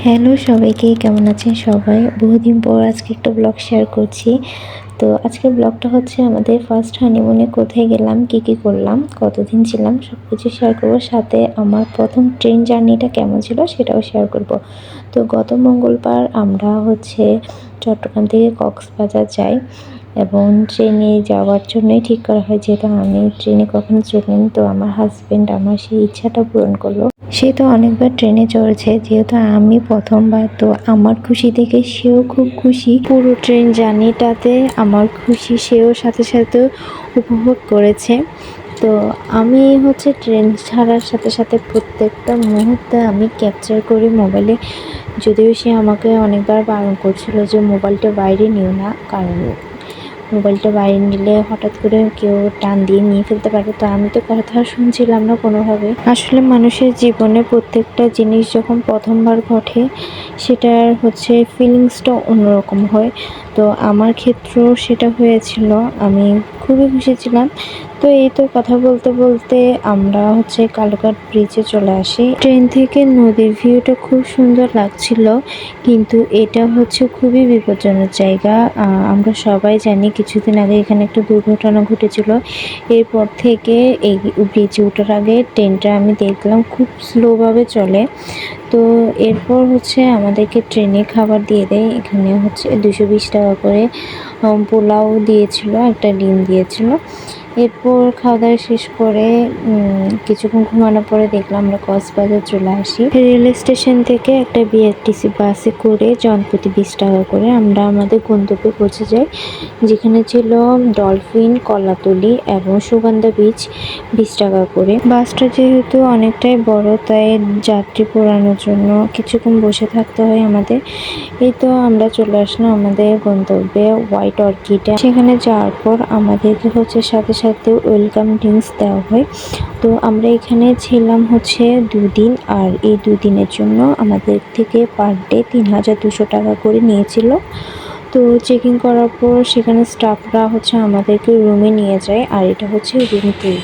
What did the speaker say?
Hello সবাইকে, কেমন আছেন সবাই? বহুদিন পর আজকে একটা ব্লগ শেয়ার করছি। তো আজকের ব্লগটা হচ্ছে আমাদের ফার্স্ট হানিমুনে কোথায় গেলাম, কি করলাম, কতদিন ছিলাম সবকিছু শেয়ার করব। সাথে আমার প্রথম ট্রেন জার্নিটা কেমন ছিল সেটাও শেয়ার করব। তো গত মঙ্গলবার আমরা হচ্ছে চট্টগ্রাম থেকে কক্সবাজার যাই এবং ট্রেনে যাওয়ার জন্যই ঠিক করা হয়, যেহেতু আমি ট্রেনে কখনো চড়িনি। তো আমার হাজব্যান্ড আমার সেই ইচ্ছাটা পূরণ করলো। সে তো অনেকবার ট্রেনে চড়েছে, যেহেতু আমি প্রথমবার, তো আমার খুশি থেকে সেও খুব খুশি। পুরো ট্রেন জার্নিটাতে আমার খুশি সেও সাথে সাথে উপভোগ করেছে। তো আমি হচ্ছে ট্রেন ছাড়ার সাথে সাথে প্রত্যেকটা মুহূর্তে আমি ক্যাপচার করি মোবাইলে। যদিও সে আমাকে অনেকবার বারণ করছিল যে মোবাইলটা বাইরে নিও না, কারণ মোবাইলটা বাইরে নিলে হঠাৎ করে কেউ টান দিয়ে নিয়ে ফেলতে পারে। তো আমি তো কথা শুনছিলাম না কোনোভাবে। আসলে মানুষের জীবনে প্রত্যেকটা জিনিস যখন প্রথমবার ঘটে, সেটার হচ্ছে ফিলিংসটা অন্যরকম হয়। তো আমার ক্ষেত্রেও সেটা হয়েছিল, আমি খুবই খুশি ছিলাম। তো এই তো কথা বলতে বলতে আমরা হচ্ছে কালুঘাট ব্রিজে চলে আসি। ট্রেন থেকে নদীর ভিউটা খুব সুন্দর লাগছিল, কিন্তু এটা হচ্ছে খুবই বিপজ্জনক জায়গা। আমরা সবাই জানি কিছুদিন আগে এখানে একটা দুর্ঘটনা ঘটেছিল। এরপর থেকে এই ব্রিজে ওঠার আগে ট্রেনটা আমি দেখলাম খুব স্লোভাবে চলে। তো এরপর হচ্ছে আমাদেরকে ট্রেনে খাবার দিয়ে দেয়। এখানে হচ্ছে 220 টাকা করে পোলাও দিয়েছিল, একটা ডিম দিয়েছিল। এরপর খাওয়া দাওয়া শেষ করে কিছুক্ষণ ঘুমানোর পরে দেখলাম আমরা কক্সবাজার চলে আসি। রেল স্টেশন থেকে একটা বিআরটিসি বাসে করে জনপ্রতি 20 টাকা করে আমরা আমাদের গন্তব্যে পৌঁছে যাই, যেখানে ছিল ডলফিন, কলাতলি এবং সুগন্ধা বিচ। 20 টাকা করে। বাসটা যেহেতু অনেকটাই বড়, তাই যাত্রী পোড়ানোর জন্য কিছুক্ষণ বসে থাকতে হয় আমাদের। এই তো আমরা চলে আসলাম আমাদের গন্তব্যে হোয়াইট অর্কিডে। সেখানে যাওয়ার পর আমাদেরকে হচ্ছে সাথে সাথে ওয়েলকাম ড্রিঙ্কস দেওয়া হয়। তো আমরা এখানে ছিলাম হচ্ছে 2 দিন, আর এই 2 দিনের জন্য আমাদের থেকে পার ডে 3200 টাকা করে নিয়েছিল। তো চেকিং করার পর সেখানে স্টাফরা হচ্ছে আমাদেরকে রুমে নিয়ে যায়, আর এটা হচ্ছে রুম 2।